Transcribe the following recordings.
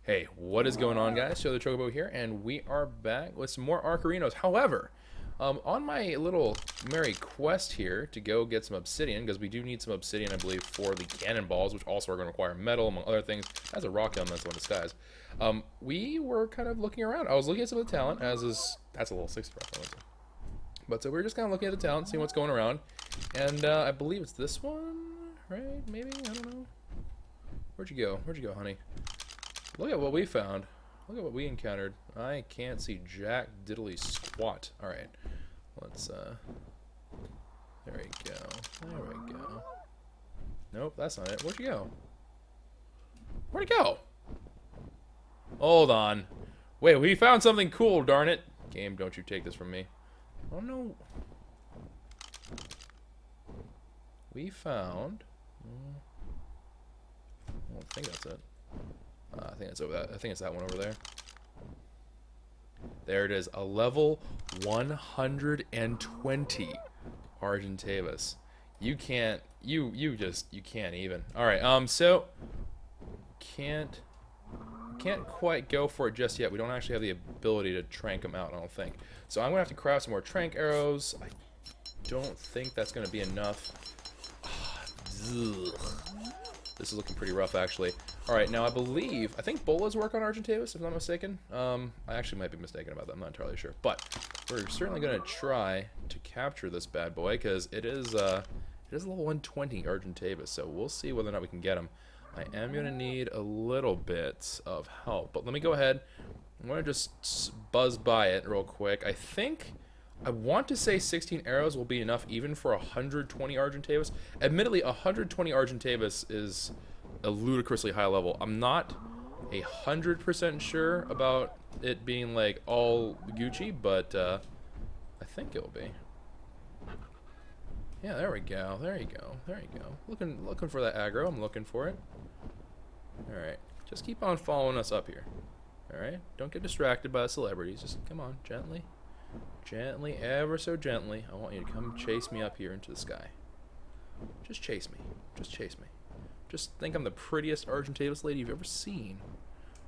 Hey, what is going on, guys? Show the Chocobo here, and we are back with some more Arcarinos. However, on my little merry quest here to go get some obsidian, because we do need some obsidian, I believe, for the cannonballs, which also are going to require metal, among other things, as a rock elemental in disguise. We were kind of looking around. I was looking at some of the talent, that's a little 60 rock elemental. But so we were just kind of looking at the talent, seeing what's going around, and I believe it's this one, right? Maybe? I don't know. Where'd you go? Where'd you go, honey? Look at what we found. Look at what we encountered. I can't see jack diddly squat. Alright. Let's, there we go. There we go. Nope, that's not it. Where'd you go? Where'd it go? Hold on. Wait, we found something cool, darn it. Game, don't you take this from me. Oh, no. We found... I don't think that's it. I think it's over that. I think it's that one over there. There it is. A level 120 argentavis. You can't. You can't even. All right. So can't quite go for it just yet. We don't actually have the ability to trank them out, I don't think. So I'm gonna have to craft some more trank arrows. I don't think that's gonna be enough. Ugh. This is looking pretty rough, actually. Alright, now I think bolas work on argentavis, if I'm not mistaken. I actually might be mistaken about that, I'm not entirely sure. But we're certainly going to try to capture this bad boy, because it is level 120 argentavis, so we'll see whether or not we can get him. I am going to need a little bit of help, but let me go ahead. I'm going to just buzz by it real quick. I want to say 16 arrows will be enough even for 120 argentavis. Admittedly, 120 argentavis is a ludicrously high level. I'm not 100% sure about it being like all Gucci, but I think it'll be. Yeah, there we go. There you go. There you go. Looking for that aggro. I'm looking for it. All right, just keep on following us up here. All right, don't get distracted by the celebrities. Just come on, gently. Gently, ever so gently. I want you to come chase me up here into the sky. Just chase me. Just chase me. Just think I'm the prettiest argentavis lady you've ever seen.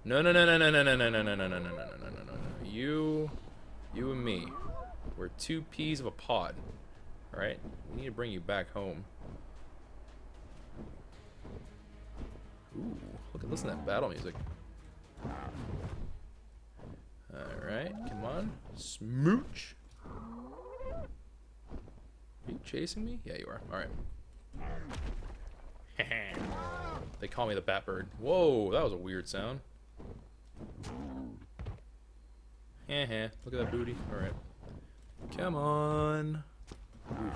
No, no, no, no, no, no, no, no, no, no, no, no, no, no, no, no, no, no. You and me. We're two peas of a pod. Alright? We need to bring you back home. Ooh, listen to that battle music. Alright, come on. Smooch. Are you chasing me? Yeah, you are. Alright. They call me the Batbird. Whoa, that was a weird sound. Look at that booty. Alright. Come on. Oof.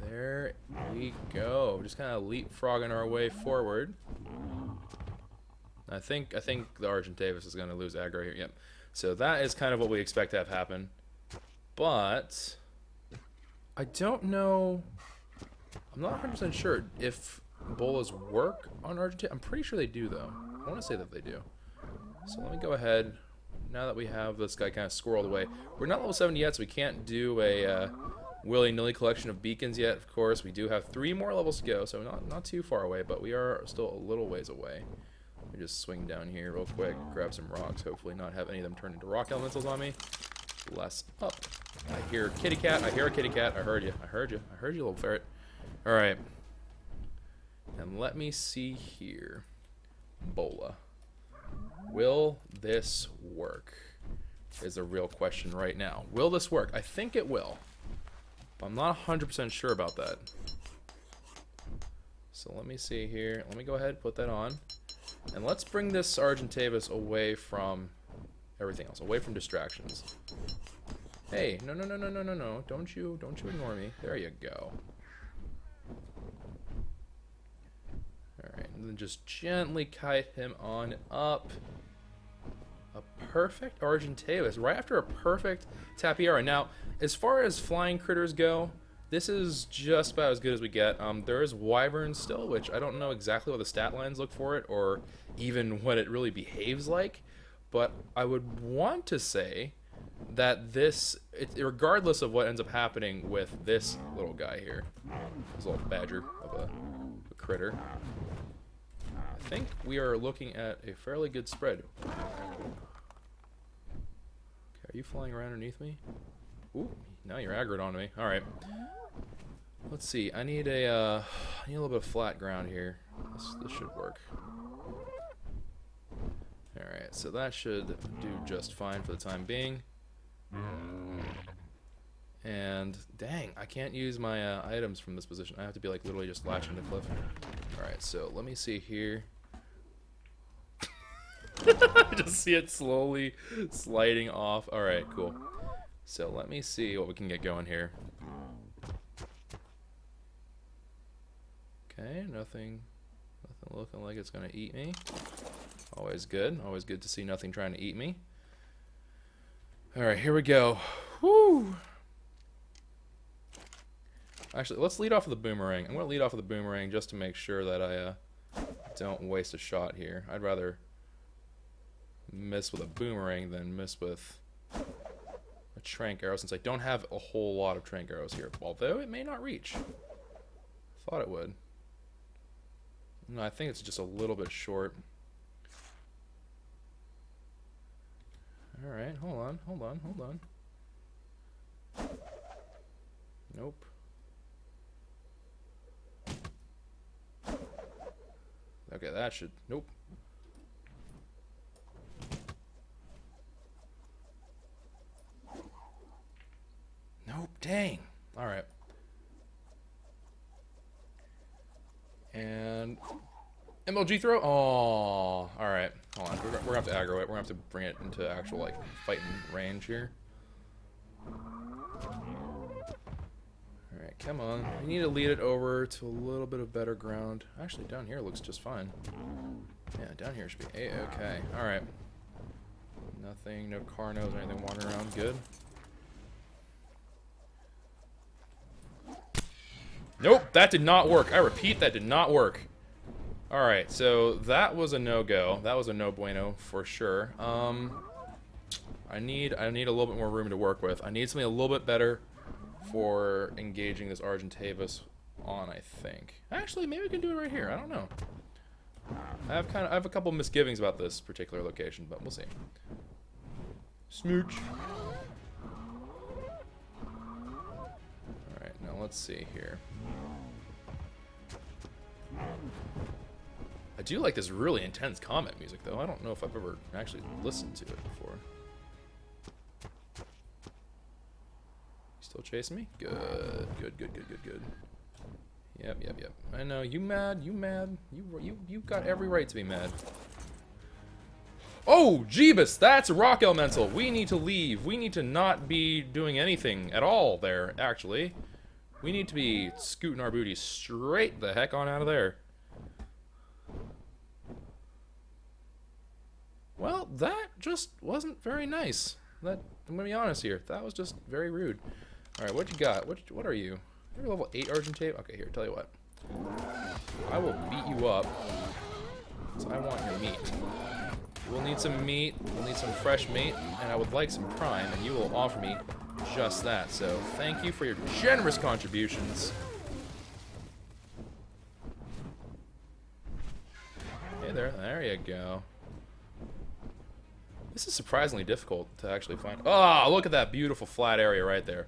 There we go. Just kind of leapfrogging our way forward. I think the argentavis is going to lose aggro here. Yep. So that is kind of what we expect to have happen. But I don't know. I'm not 100% sure if bolas work on argentavis. I'm pretty sure they do, though. I want to say that they do. So let me go ahead. Now that we have this guy kind of squirreled away. We're not level 70 yet, so we can't do a willy-nilly collection of beacons yet, of course. We do have 3 more levels to go, so not too far away, but we are still a little ways away. Let me just swing down here real quick, grab some rocks, hopefully not have any of them turn into rock elementals on me. Bless up. I hear kitty cat. I hear a kitty cat. I heard you. I heard you. I heard you, little ferret. Alright. And let me see here. Bola. Will this work? Is a real question right now. Will this work? I think it will. But I'm not 100% sure about that. So let me see here. Let me go ahead and put that on. And let's bring this argentavis away from everything else, away from distractions. Hey, no, no, no, no, no, no, no. Don't you ignore me. There you go. Alright, and then just gently kite him on up. A perfect argentavis, right after a perfect tapiera. Now, as far as flying critters go, this is just about as good as we get. There is wyvern still, which I don't know exactly what the stat lines look for it, or even what it really behaves like. But I would want to say that this, regardless of what ends up happening with this little guy here, this little badger of a critter, I think we are looking at a fairly good spread. Okay, are you flying around underneath me? Ooh, now you're aggroed onto me. Alright. Let's see. I need a little bit of flat ground here. This should work. Alright, so that should do just fine for the time being. And, dang, I can't use my items from this position. I have to be, like, literally just latching the cliff. Alright, so let me see here. Just see it slowly sliding off. Alright, cool. So let me see what we can get going here. Okay, nothing looking like it's gonna eat me. Always good. Always good to see nothing trying to eat me. Alright, here we go. Woo! Actually, let's lead off with the boomerang. I'm going to lead off with the boomerang just to make sure that I don't waste a shot here. I'd rather miss with a boomerang than miss with a trank arrow, since I don't have a whole lot of trank arrows here. Although it may not reach. Thought it would. No, I think it's just a little bit short. Alright, hold on. Nope. Okay, that should... Nope. Nope, dang. Alright. And... MLG throw? Oh, alright. Hold on. We're gonna have to aggro it. We're gonna have to bring it into actual, like, fighting range here. Alright, come on. We need to lead it over to a little bit of better ground. Actually, down here looks just fine. Yeah, down here should be A-okay. Alright. Nothing, no carnos or anything wandering around. Good. Nope, that did not work. I repeat, that did not work. Alright, so that was a no-go. That was a no bueno for sure. I need a little bit more room to work with. I need something a little bit better for engaging this argentavis on, I think. Actually, maybe we can do it right here. I don't know. I have a couple misgivings about this particular location, but we'll see. Smooch. Alright, now let's see here. I do like this really intense combat music, though. I don't know if I've ever actually listened to it before. Still chasing me? Good. Good. Yep. I know, you mad. You got every right to be mad. Oh, Jeebus! That's a rock elemental! We need to leave. We need to not be doing anything at all there, actually. We need to be scooting our booty straight the heck on out of there. Well, that just wasn't very nice. I'm gonna be honest here. That was just very rude. Alright, what you got? What are you? You're level 8 argentavis? Okay, here, tell you what. I will beat you up. So I want your meat. We'll need some meat, we'll need some fresh meat, and I would like some prime, and you will offer me just that. So, thank you for your generous contributions. Hey there you go. This is surprisingly difficult to actually find. Oh, look at that beautiful flat area right there.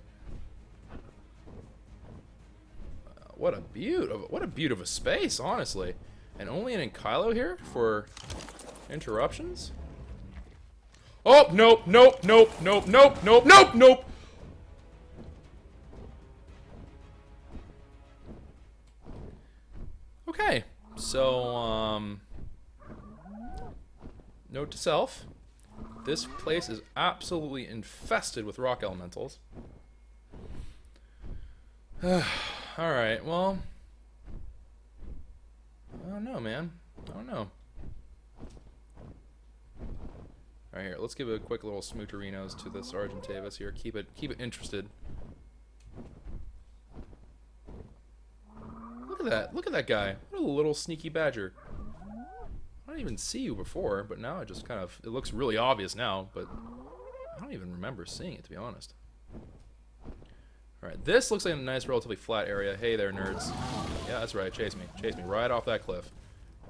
What a beaut of a space, honestly. And only an Kylo here for interruptions? Oh, nope. Okay, so, note to self. This place is absolutely infested with rock elementals. Alright, well... I don't know, man. I don't know. Alright, here, let's give a quick little smoocherinos to this argentavis here. Keep it interested. Look at that guy. What a little sneaky badger. I didn't even see you before, but now it just kind of... It looks really obvious now, but... I don't even remember seeing it, to be honest. Alright, this looks like a nice, relatively flat area. Hey there, nerds. Yeah, that's right. Chase me. Chase me right off that cliff.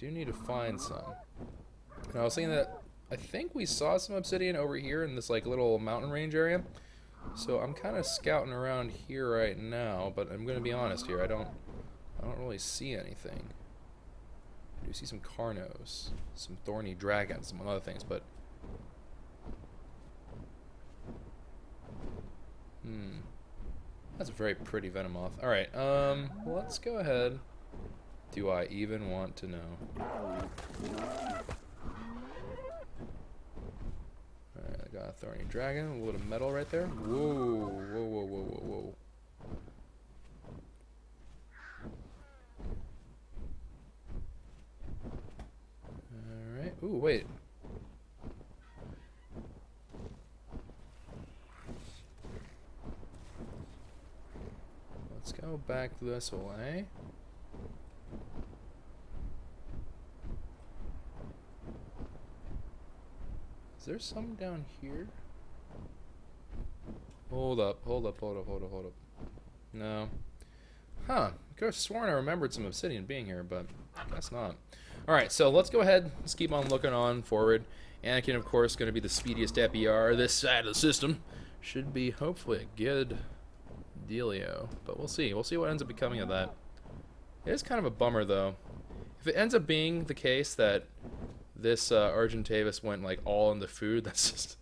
do need to find some. And I was thinking that I think we saw some obsidian over here in this like little mountain range area. So I'm kind of scouting around here right now, but I'm gonna be honest here. I don't really see anything. I do see some carnos, some thorny dragons, some other things, but that's a very pretty venomoth. All right, let's go ahead. Do I even want to know? Alright, I got a thorny dragon, a little metal right there. Whoa, whoa, whoa, whoa, whoa, whoa. Alright, ooh, wait. Let's go back this way. Is there some down here? Hold up. No. Huh. I could have sworn I remembered some obsidian being here, but I guess not. Alright, so let's go ahead. Let's keep on looking on forward. Anakin, of course, going to be the speediest FBR this side of the system. Should be, hopefully, a good dealio. But we'll see. We'll see what ends up becoming of that. It is kind of a bummer, though. If it ends up being the case that this argentavis went like all in the food, that's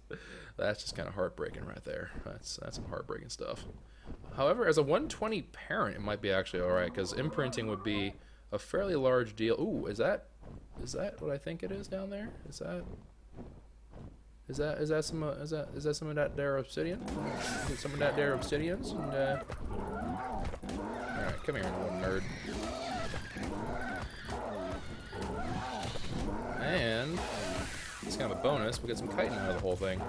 just kind of heartbreaking right there. That's some heartbreaking stuff. However, as a 120 parent, it might be actually all right, because imprinting would be a fairly large deal. Ooh, is that what I think it is down there? Is that some of that there obsidian? Some of that there obsidians? And all right, come here, little nerd. And it's kind of a bonus. We'll get some chitin out of the whole thing.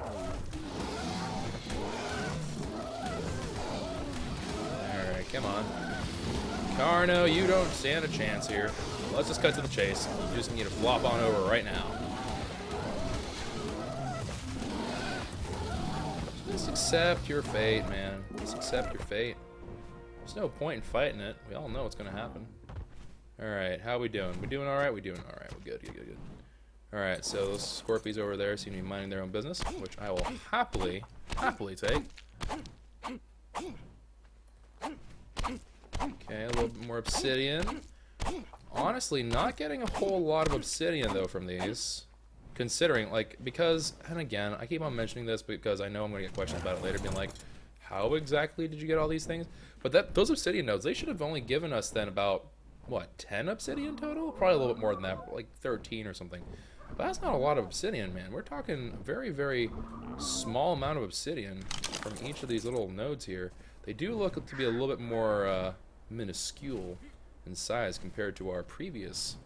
Alright, come on. Carno, you don't stand a chance here. Let's just cut to the chase. You just need to flop on over right now. Just accept your fate, man. Just accept your fate. There's no point in fighting it. We all know what's going to happen. Alright, how we doing? We doing alright? We doing alright. We're good. Alright, so those Scorpies over there seem to be minding their own business, which I will happily take. Okay, a little bit more obsidian. Honestly, not getting a whole lot of obsidian, though, from these. Considering, like, because, and again, I keep on mentioning this because I know I'm going to get questions about it later, being like, how exactly did you get all these things? But those obsidian nodes, they should have only given us then about, what, 10 obsidian total? Probably a little bit more than that, like 13 or something. But that's not a lot of obsidian, man. We're talking a very, very small amount of obsidian from each of these little nodes here. They do look to be a little bit more minuscule in size compared to our previous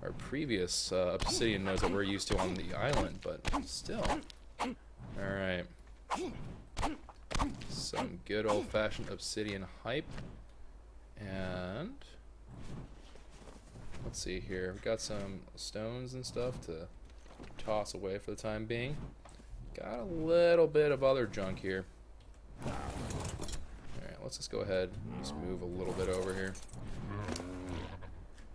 obsidian nodes that we're used to on the island, but still. Alright. Some good old-fashioned obsidian hype. And let's see here. We've got some stones and stuff to toss away for the time being. Got a little bit of other junk here. Alright, let's just go ahead and just move a little bit over here.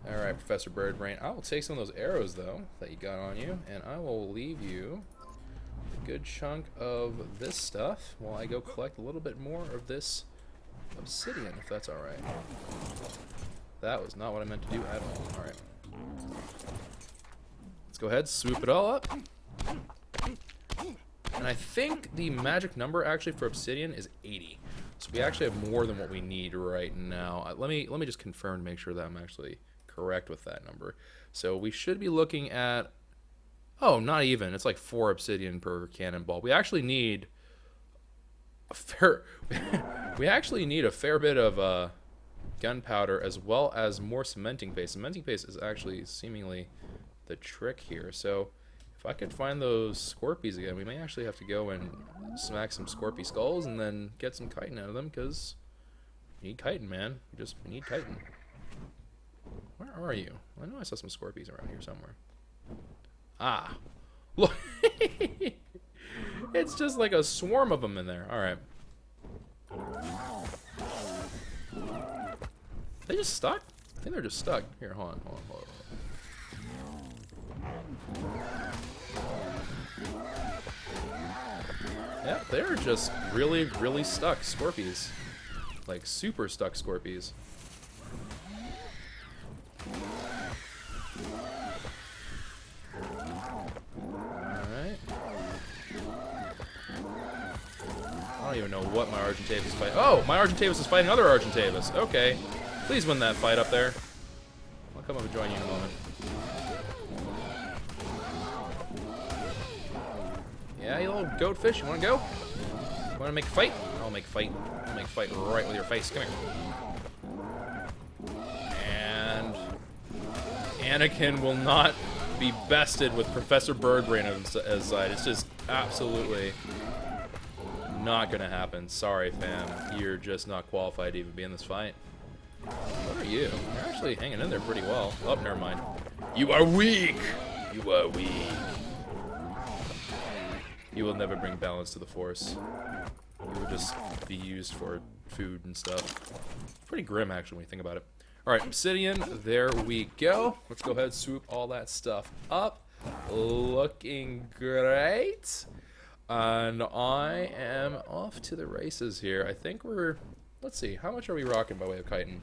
Alright, Professor Birdbrain. I will take some of those arrows, though, that you got on you, and I will leave you a good chunk of this stuff while I go collect a little bit more of this obsidian, if that's alright. That was not what I meant to do at all. Alright. Let's go ahead, swoop it all up. And I think the magic number actually for obsidian is 80. So we actually have more than what we need right now. Let me just confirm to make sure that I'm actually correct with that number. So we should be looking at, oh, not even. It's like 4 obsidian per cannonball. We actually need a fair bit of gunpowder as well as more cementing paste. Cementing paste is actually seemingly the trick here. So if I could find those Scorpies again, we may actually have to go and smack some Scorpy skulls and then get some chitin out of them, because we need chitin, man. We need chitin. Where are you? I know I saw some Scorpies around here somewhere. Ah. Look. It's just like a swarm of them in there. Alright. They just stuck? I think they're just stuck. Here, hold on. Yeah, they're just really, really stuck Scorpies. Like, super stuck Scorpies. Alright. I don't even know what my argentavis is fighting. Oh, my argentavis is fighting other argentavis. Okay. Please win that fight up there. I'll come up and join you in a moment. Yeah, you little goatfish, you wanna go? You wanna make a fight? I'll make a fight. I'll make a fight right with your face. Come here. And Anakin will not be bested with Professor Birdbrain as side. It's just absolutely not gonna happen. Sorry, fam. You're just not qualified to even be in this fight. What are you? You're actually hanging in there pretty well. Oh, never mind. You are weak! You are weak. You will never bring balance to the Force. You will just be used for food and stuff. Pretty grim, actually, when you think about it. Alright, Obsidian, there we go. Let's go ahead and swoop all that stuff up. Looking great. And I am off to the races here. I think we're... Let's see, how much are we rocking by way of chitin?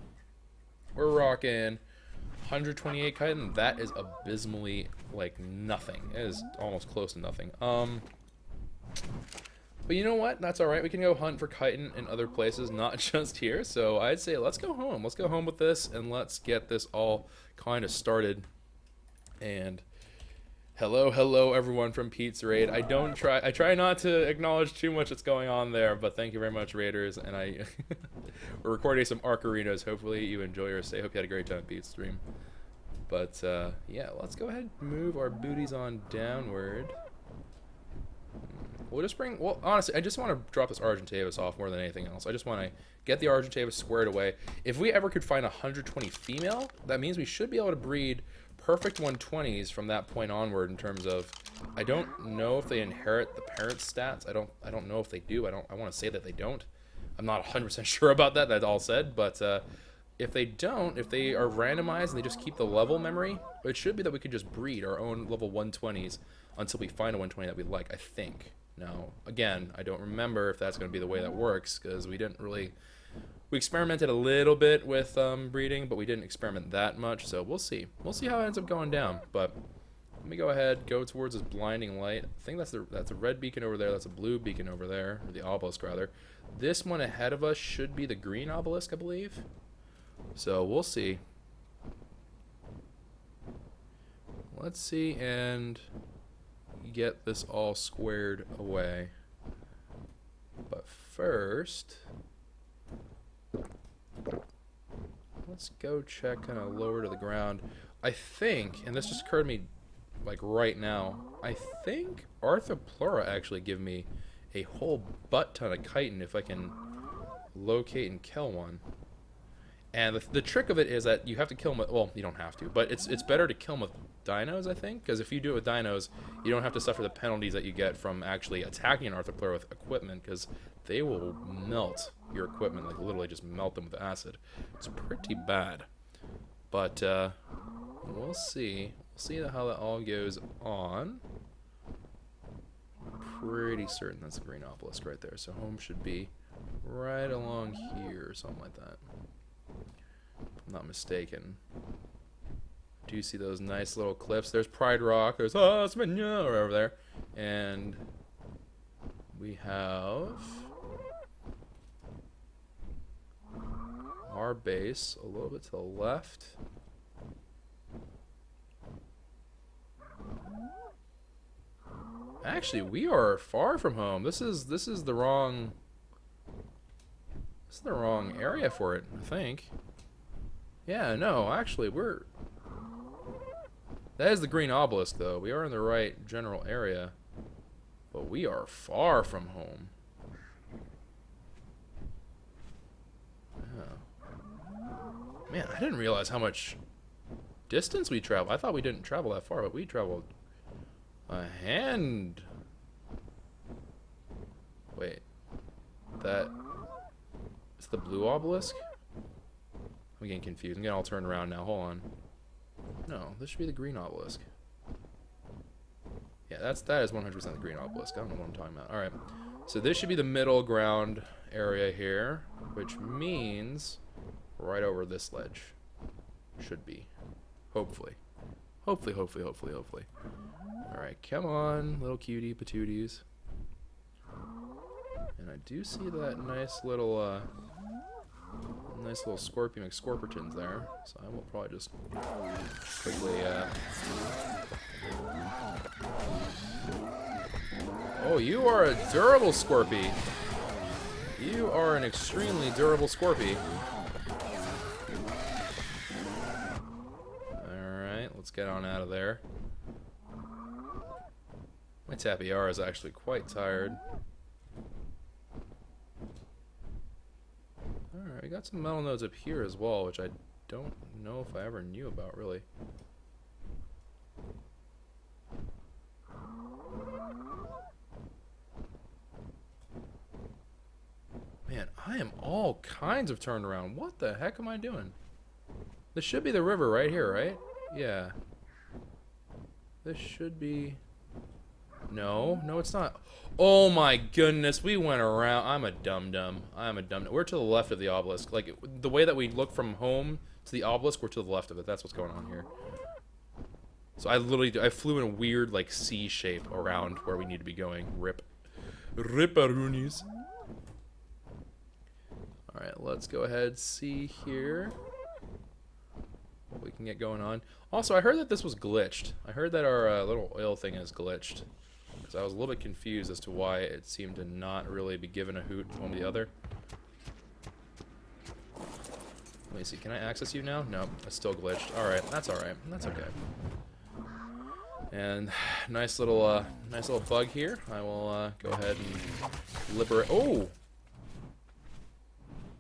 We're rocking 128 chitin. That is abysmally, like, nothing. It is almost close to nothing. But you know what? That's alright. We can go hunt for chitin in other places, not just here. So I'd say let's go home. Let's go home with this, and let's get this all kind of started. And hello everyone from Pete's Raid. I try not to acknowledge too much that's going on there, but thank you very much, Raiders. And we're recording some ARK arenas. Hopefully you enjoy your stay. Hope you had a great time at Pete's stream. But yeah, let's go ahead and move our booties on downward. We'll just bring, well, honestly, I just want to drop this argentavis off more than anything else. I just want to get the argentavis squared away. If we ever could find 120 female, that means we should be able to breed perfect 120s from that point onward in terms of, I don't know if they inherit the parent stats. I don't know if they do. I want to say that they don't. I'm not 100% sure about that, that's all said, but if they don't, if they are randomized and they just keep the level memory, it should be that we could just breed our own level 120s until we find a 120 that we like, I think. Now, again, I don't remember if that's going to be the way that works, because we didn't really... We experimented a little bit with breeding, but we didn't experiment that much, so we'll see. We'll see how it ends up going down, but let me go ahead, go towards this blinding light. I think that's a red beacon over there, that's a blue beacon over there, or the obelisk, rather. This one ahead of us should be the green obelisk, I believe. So, we'll see. Let's see, and... get this all squared away. But first, let's go check kind of lower to the ground. I think, and this just occurred to me like right now, I think Arthropleura actually give me a whole butt ton of chitin if I can locate and kill one. And the trick of it is that you have to kill them with, well, you don't have to, but it's better to kill them with dinos, I think, because if you do it with dinos, you don't have to suffer the penalties that you get from actually attacking an Arthropleura with equipment, because they will melt your equipment, like literally just melt them with acid. It's pretty bad. But we'll see. We'll see how that all goes on. Pretty certain that's a green obelisk right there, so home should be right along here or something like that. If I'm not mistaken. Do you see those nice little cliffs? There's Pride Rock, there's Osmania over there, and we have our base a little bit to the left. Actually, we are far from home. This is the wrong area for it, I think. Yeah, no, actually that is the green obelisk, though. We are in the right general area, but we are far from home. Yeah. Man, I didn't realize how much distance we travel. I thought we didn't travel that far, but we traveled a hand. Wait, that is the blue obelisk? I'm getting confused. I'm getting all turned around now. Hold on. No, this should be the green obelisk. Yeah, that is 100% the green obelisk. I don't know what I'm talking about. All right, so this should be the middle ground area here, which means right over this ledge should be, hopefully. Hopefully. All right, come on, little cutie patooties. And I do see that nice little Scorpion McScorpertons there, so I will probably just quickly. Oh, you are a durable Scorpy. You are an extremely durable Scorpy. Alright, let's get on out of there. My Tapiara is actually quite tired. Alright, we got some metal nodes up here as well, which I don't know if I ever knew about, really. Man, I am all kinds of turned around. What the heck am I doing? This should be the river right here, right? Yeah. This should be... No, it's not. Oh my goodness, we went around. I'm a dum-dum. We're to the left of the obelisk. Like, the way that we look from home to the obelisk, we're to the left of it. That's what's going on here. So I flew in a weird, like, C shape around where we need to be going. Ripperoonies. Alright, let's go ahead, see here what we can get going on. Also, I heard that this was glitched. I heard that our little oil thing is glitched. Because I was a little bit confused as to why it seemed to not really be given a hoot one or the other. Let me see, can I access you now? No, it's still glitched. Alright, that's alright. That's okay. And nice little bug here. I will go ahead and liberate. Oh!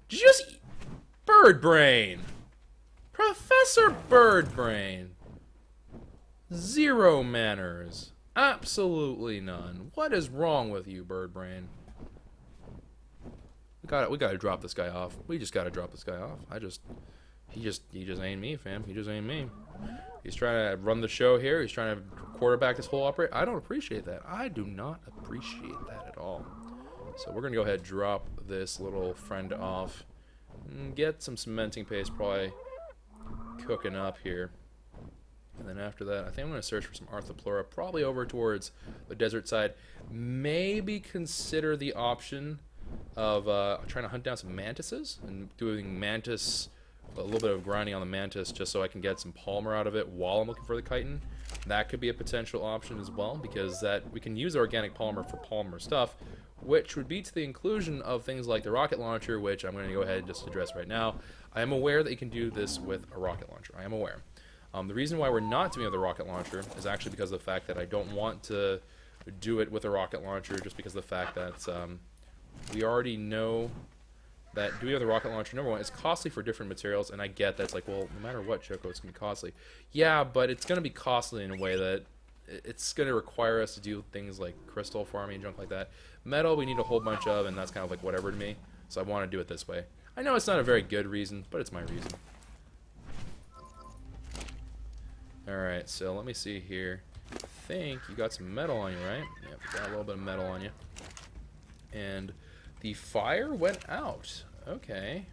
Did you just BIRDBRAIN? Professor BIRDBRAIN. Zero manners. Absolutely none. What is wrong with you, BIRDBRAIN? We gotta drop this guy off. We just gotta drop this guy off. He just ain't me, fam. He just ain't me. He's trying to run the show here. He's trying to quarterback this whole operation. I don't appreciate that. I do not appreciate that at all. So we're going to go ahead and drop this little friend off. And get some cementing paste probably cooking up here. And then after that, I think I'm going to search for some Arthroplura, probably over towards the desert side. Maybe consider the option of trying to hunt down some mantises and doing mantis, a little bit of grinding on the mantis just so I can get some polymer out of it while I'm looking for the chitin. That could be a potential option as well, because that we can use organic polymer for polymer stuff, which would be to the inclusion of things like the rocket launcher, which I'm going to go ahead and just address right now. I am aware that you can do this with a rocket launcher. I am aware. The reason why we're not doing it with a rocket launcher is actually because of the fact that I don't want to do it with a rocket launcher, just because of the fact that we already know that doing it with a rocket launcher, number one, is costly for different materials, and I get that it's like, well, no matter what, Choco, it's going to be costly. Yeah, but it's going to be costly in a way that it's going to require us to do things like crystal farming and junk like that. Metal, we need a whole bunch of, and that's kind of like whatever to me, so I want to do it this way. I know it's not a very good reason, but it's my reason. Alright, so let me see here. I think you got some metal on you, right? Yep, you got a little bit of metal on you. And the fire went out. Okay.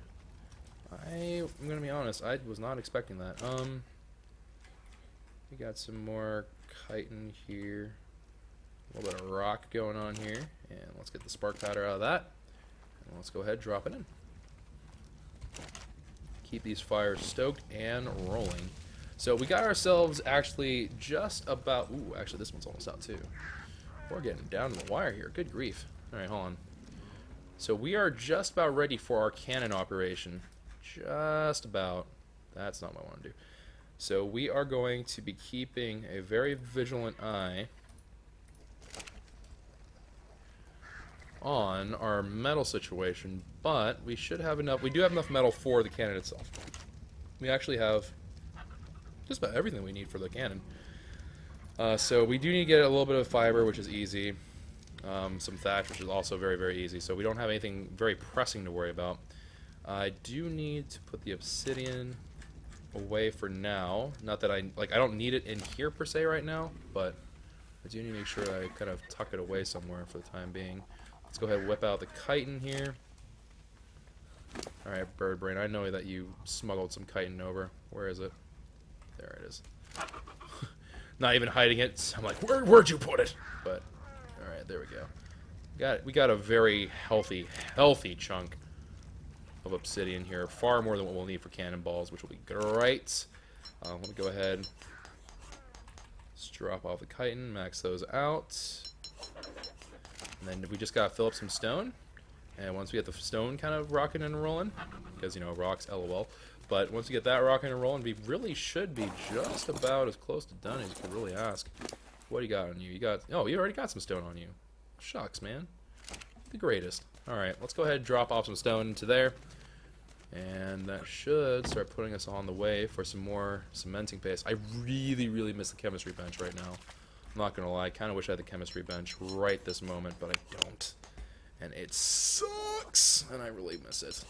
I'm gonna be honest, I was not expecting that. We got some more chitin here. A little bit of rock going on here. And let's get the spark powder out of that. And let's go ahead and drop it in. Keep these fires stoked and rolling. So we got ourselves actually just about... Ooh, actually this one's almost out too. We're getting down to the wire here. Good grief. Alright, hold on. So we are just about ready for our cannon operation. Just about. That's not what I want to do. So we are going to be keeping a very vigilant eye on our metal situation, but we should have enough. We do have enough metal for the cannon itself. We actually have just about everything we need for the cannon. So we do need to get a little bit of fiber, which is easy. Some thatch, which is also very, very easy. So we don't have anything very pressing to worry about. I do need to put the obsidian away for now. Not that I don't need it in here per se right now, but I do need to make sure I kind of tuck it away somewhere for the time being. Let's go ahead and whip out the chitin here. Alright, BIRDBRAIN, I know that you smuggled some chitin over. Where is it? There it is. Not even hiding it. I'm like, where'd you put it? But, alright, there we go. We got a very healthy chunk of obsidian here. Far more than what we'll need for cannonballs, which will be great. Let me go ahead. Let's drop off the chitin, max those out. And then we just gotta fill up some stone. And once we get the stone kind of rocking and rolling, because, you know, rocks, LOL. But once we get that rocking and rolling, we really should be just about as close to done as you could really ask. What do you got on you? Oh, you already got some stone on you. Shucks, man. The greatest. Alright, let's go ahead and drop off some stone into there. And that should start putting us on the way for some more cementing paste. I really miss the chemistry bench right now. I'm not gonna lie, I kind of wish I had the chemistry bench right this moment, but I don't. And it sucks, and I really miss it.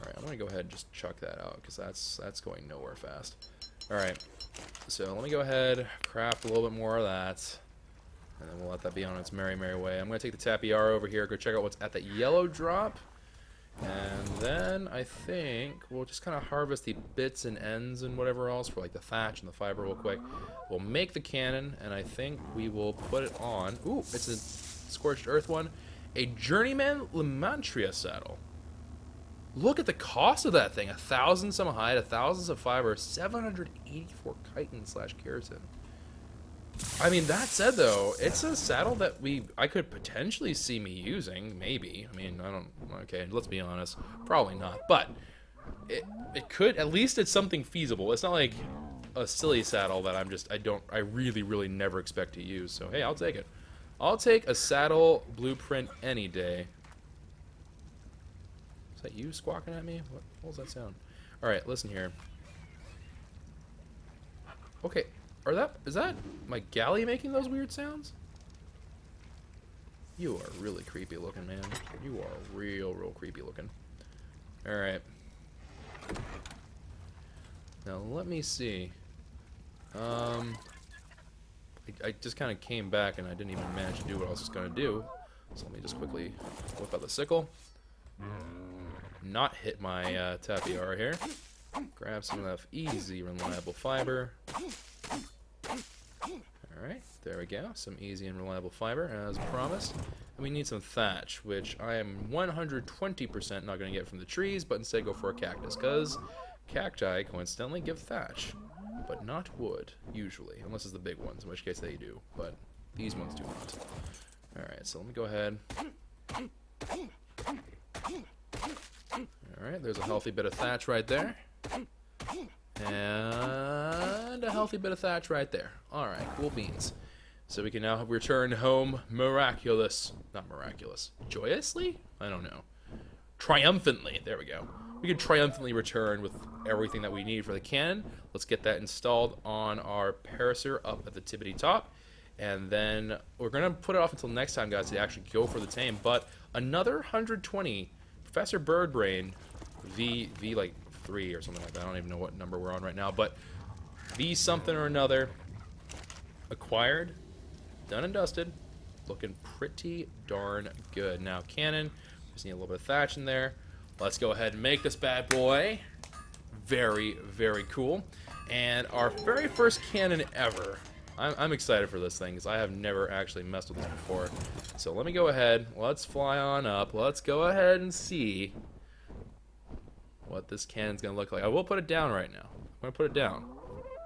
Alright, I'm gonna go ahead and just chuck that out, because that's going nowhere fast. Alright, so let me go ahead, craft a little bit more of that, and then we'll let that be on its merry way. I'm gonna take the Tapiara over here, go check out what's at that yellow drop. And then I think we'll just kind of harvest the bits and ends and whatever else for like the thatch and the fiber real quick. We'll make the cannon, and I think we will put it on. Ooh, it's a Scorched Earth one. A Journeyman Limantria saddle. Look at the cost of that thing. 1,000 some hide, 1,000 of fiber, 784 chitin / keratin. I mean, that said, though, it's a saddle that I could potentially see me using, maybe. I mean, okay, let's be honest, probably not, but it could, at least it's something feasible. It's not like a silly saddle that I really never expect to use, so hey, I'll take it. I'll take a saddle blueprint any day. Is that you squawking at me? What was that sound? Alright, listen here. Okay. Is that my galley making those weird sounds? You are really creepy looking, man. You are real creepy looking. Alright. Now, let me see. I just kind of came back and I didn't even manage to do what I was going to do. So let me just quickly whip out the sickle. Not hit my Tapiara here. Grab some of that easy, reliable fiber. Alright, there we go. Some easy and reliable fiber, as promised. And we need some thatch, which I am 120% not going to get from the trees, but instead go for a cactus, because cacti, coincidentally, give thatch, but not wood, usually, unless it's the big ones, in which case they do, but these ones do not. Alright, so let me go ahead. Alright, there's a healthy bit of thatch right there. And a healthy bit of thatch right there. Alright, cool beans. So we can now return home not miraculous. Joyously? I don't know. Triumphantly. There we go. We can triumphantly return with everything that we need for the cannon. Let's get that installed on our parasaur up at the tippity top. And then we're going to put it off until next time, guys, to actually go for the tame. But another 120, Professor BIRDBRAIN, V like 3 or something like that. I don't even know what number we're on right now, but V something or another acquired, done and dusted, looking pretty darn good. Now cannon, just need a little bit of thatch in there. Let's go ahead and make this bad boy. Very cool. And our very first cannon ever. I'm excited for this thing because I have never actually messed with this before. So let me go ahead, let's fly on up, let's go ahead and see what this cannon's gonna look like. I will put it down right now. I'm gonna put it down,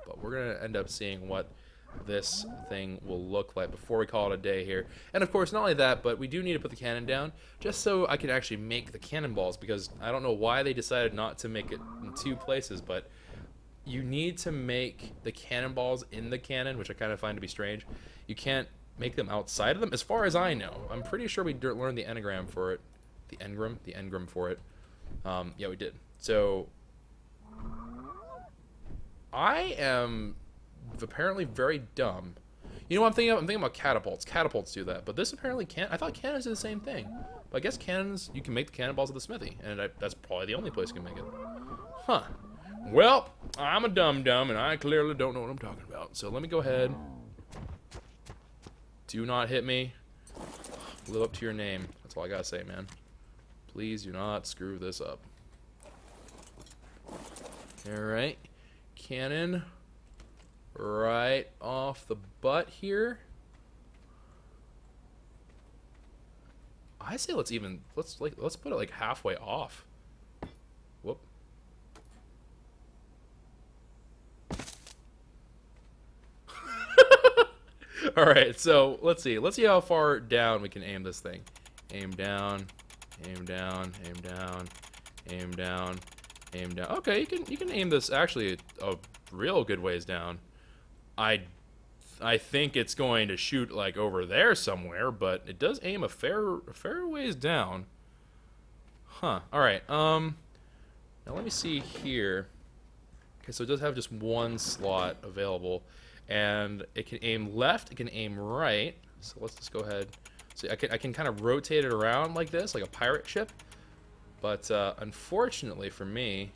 but we're gonna end up seeing what this thing will look like before we call it a day here. And of course, not only that, but we do need to put the cannon down just so I can actually make the cannonballs, because I don't know why they decided not to make it in 2 places, but you need to make the cannonballs in the cannon, which I kind of find to be strange. You can't make them outside of them, as far as I know. I'm pretty sure we learned the engram for it. The engram for it. Yeah, we did. So I am apparently very dumb. You know what I'm thinking of? I'm thinking about catapults. Catapults do that, but this apparently can't. I thought cannons do the same thing. But I guess cannons, you can make the cannonballs at the smithy, and that's probably the only place you can make it. Huh. Well, I'm a dum-dum, and I clearly don't know what I'm talking about. So let me go ahead. Do not hit me. Live up to your name. That's all I gotta say, man. Please do not screw this up. Alright. Cannon. Right off the butt here. I say let's put it like halfway off. Whoop. Alright, so let's see. Let's see how far down we can aim this thing. Aim down, aim down, aim down, aim down, aim down. Okay, you can aim this actually a real good ways down. I think it's going to shoot like over there somewhere, but it does aim a fair ways down. Huh. Alright, now let me see here. Okay, so it does have just one slot available. And it can aim left, it can aim right. So let's just go ahead. So I can kind of rotate it around like this, like a pirate ship. But unfortunately for me,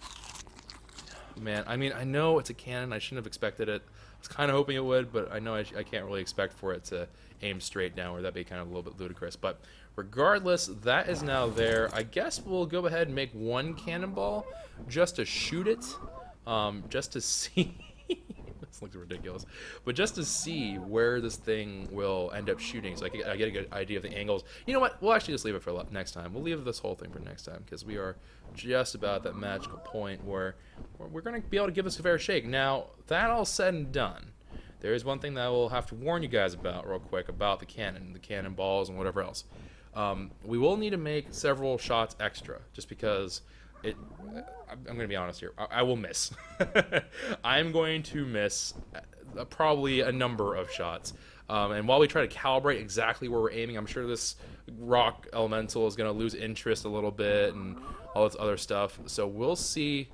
man, I mean, I know it's a cannon. I shouldn't have expected it. I was kind of hoping it would, but I know I can't really expect for it to aim straight down, or that'd be kind of a little bit ludicrous. But regardless, that is now there. I guess we'll go ahead and make one cannonball just to shoot it, just to see. This looks ridiculous, but just to see where this thing will end up shooting, so I get a good idea of the angles. You know what? We'll actually just leave it for next time. We'll leave this whole thing for next time, because we are just about that magical point where we're going to be able to give this a fair shake. Now, that all said and done, there is one thing that I will have to warn you guys about real quick about the cannonballs and whatever else. We will need to make several shots extra, just because I'm going to be honest here. I will miss. I'm going to miss probably a number of shots. And while we try to calibrate exactly where we're aiming, I'm sure this rock elemental is going to lose interest a little bit and all this other stuff. So we'll see.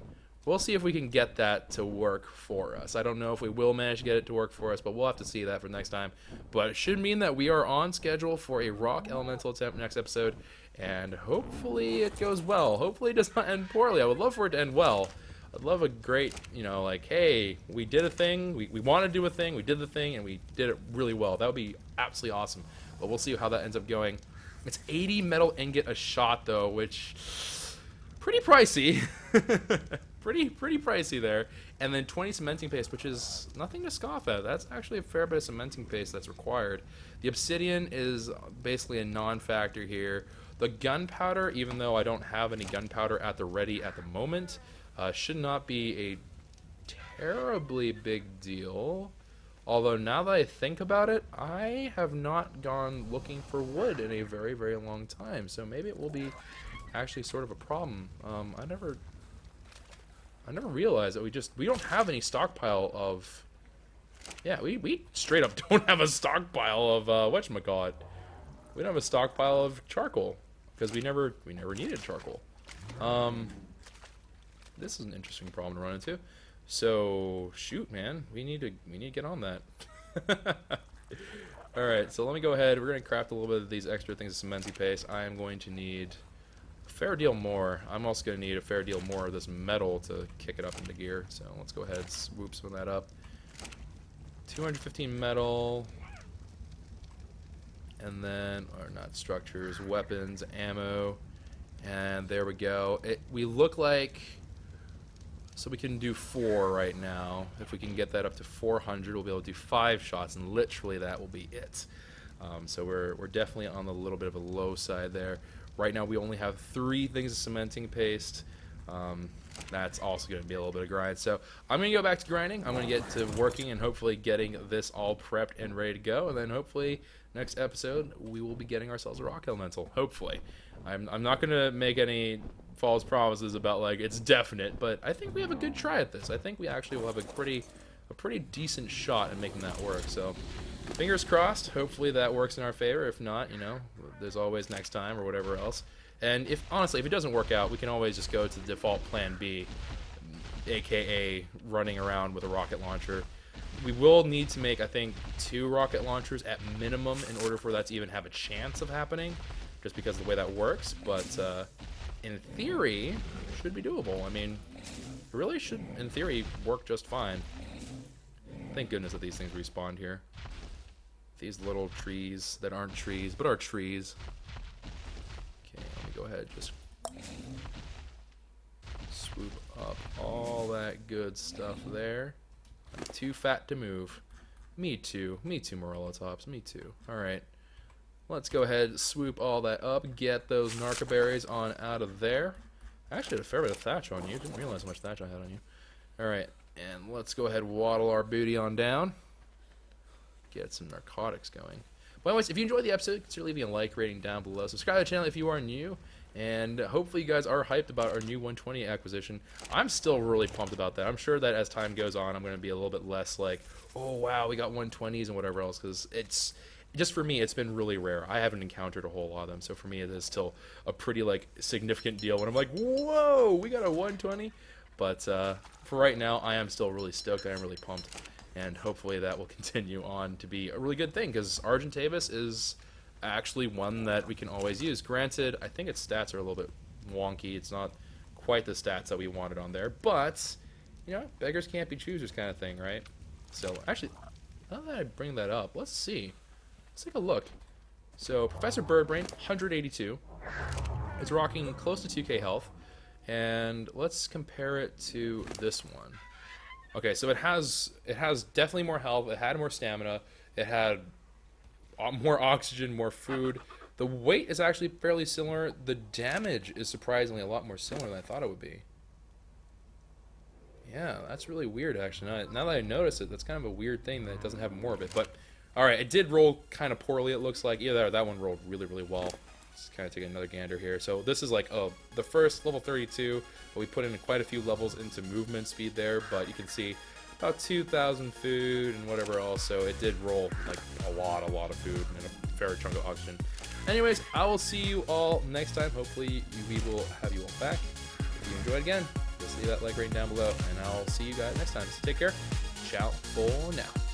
We'll see if we can get that to work for us. I don't know if we will manage to get it to work for us, but we'll have to see that for next time. But it should mean that we are on schedule for a rock elemental attempt next episode. And hopefully it goes well. Hopefully it does not end poorly. I would love for it to end well. I'd love a great, you know, like, hey, we did a thing. We want to do a thing. We did the thing, and we did it really well. That would be absolutely awesome. But we'll see how that ends up going. It's 80 metal ingot a shot, though, which pretty pricey. pretty pricey there. And then 20 cementing paste, which is nothing to scoff at. That's actually a fair bit of cementing paste that's required. The obsidian is basically a non-factor here. The gunpowder, even though I don't have any gunpowder at the ready at the moment, should not be a terribly big deal. Although now that I think about it, I have not gone looking for wood in a very, very long time. So maybe it will be actually sort of a problem. I never realized that we don't have any stockpile of. Yeah, we straight up don't have a stockpile of whatchamacallit. We don't have a stockpile of charcoal because we never needed charcoal. This is an interesting problem to run into. So shoot, man, we need to get on that. All right, so let me go ahead. We're gonna craft a little bit of these extra things of cementing paste. I am going to need a fair deal more. I'm also gonna need a fair deal more of this metal to kick it up into gear. So let's go ahead and swoop some of that up. 215 metal. And then, or not structures, weapons, ammo, and there we go. We look like, so we can do 4 right now. If we can get that up to 400, we'll be able to do 5 shots, and literally that will be it. So we're definitely on the little bit of a low side there. Right now we only have 3 things of cementing paste. That's also going to be a little bit of grind. So I'm going to go back to grinding. I'm going to get to working and hopefully getting this all prepped and ready to go. And then hopefully next episode we will be getting ourselves a rock elemental. Hopefully. I'm not going to make any false promises about like it's definite, but I think we have a good try at this. I think we actually will have a pretty decent shot at making that work. So fingers crossed. Hopefully that works in our favor. If not, you know, there's always next time or whatever else. And if honestly, if it doesn't work out, we can always just go to the default plan B, aka running around with a rocket launcher. We will need to make, I think, 2 rocket launchers at minimum in order for that to even have a chance of happening, just because of the way that works. But in theory, should be doable. I mean, it really should, in theory, work just fine. Thank goodness that these things respawned here. these little trees that aren't trees, but are trees. Okay, let me go ahead, just swoop up all that good stuff there. I'm too fat to move. Me too, Morello Tops, me too. Alright, let's go ahead, swoop all that up, get those narca berries on out of there. I actually had a fair bit of thatch on you, didn't realize how much thatch I had on you. Alright, and let's go ahead and waddle our booty on down. Get some narcotics going. But anyways, if you enjoyed the episode, consider leaving a like, rating down below. Subscribe to the channel if you are new. And hopefully you guys are hyped about our new 120 acquisition. I'm still really pumped about that. I'm sure that as time goes on, I'm going to be a little bit less like, oh wow, we got 120s and whatever else. Because it's, just for me, it's been really rare. I haven't encountered a whole lot of them. So for me, it is still a pretty like significant deal when I'm like, whoa, we got a 120. But for right now, I am still really stoked. I am really pumped. And hopefully that will continue on to be a really good thing. Because argentavis is actually one that we can always use. Granted, I think its stats are a little bit wonky. It's not quite the stats that we wanted on there, but you know, beggars can't be choosers kind of thing, right? So actually, now that I bring that up, let's see. Let's take a look. So Professor BIRDBRAIN, 182. It's rocking close to 2k health, and let's compare it to this one. Okay, so it has definitely more health. It had more stamina. It had more oxygen, more food. The weight is actually fairly similar. The damage is surprisingly a lot more similar than I thought it would be. Yeah, that's really weird, actually. Now that I notice it, that's kind of a weird thing that it doesn't have more of it. But, alright, it did roll kind of poorly, it looks like. Yeah, that one rolled really, really well. Let's kind of take another gander here. So this is like the first level 32, but we put in quite a few levels into movement speed there. But you can see about 2,000 food and whatever else, so it did roll like a lot of food and a fair chunk of oxygen. Anyways, I will see you all next time. Hopefully we will have you all back. If you enjoyed again, just leave that like rating down below, and I'll see you guys next time. So take care. Ciao for now.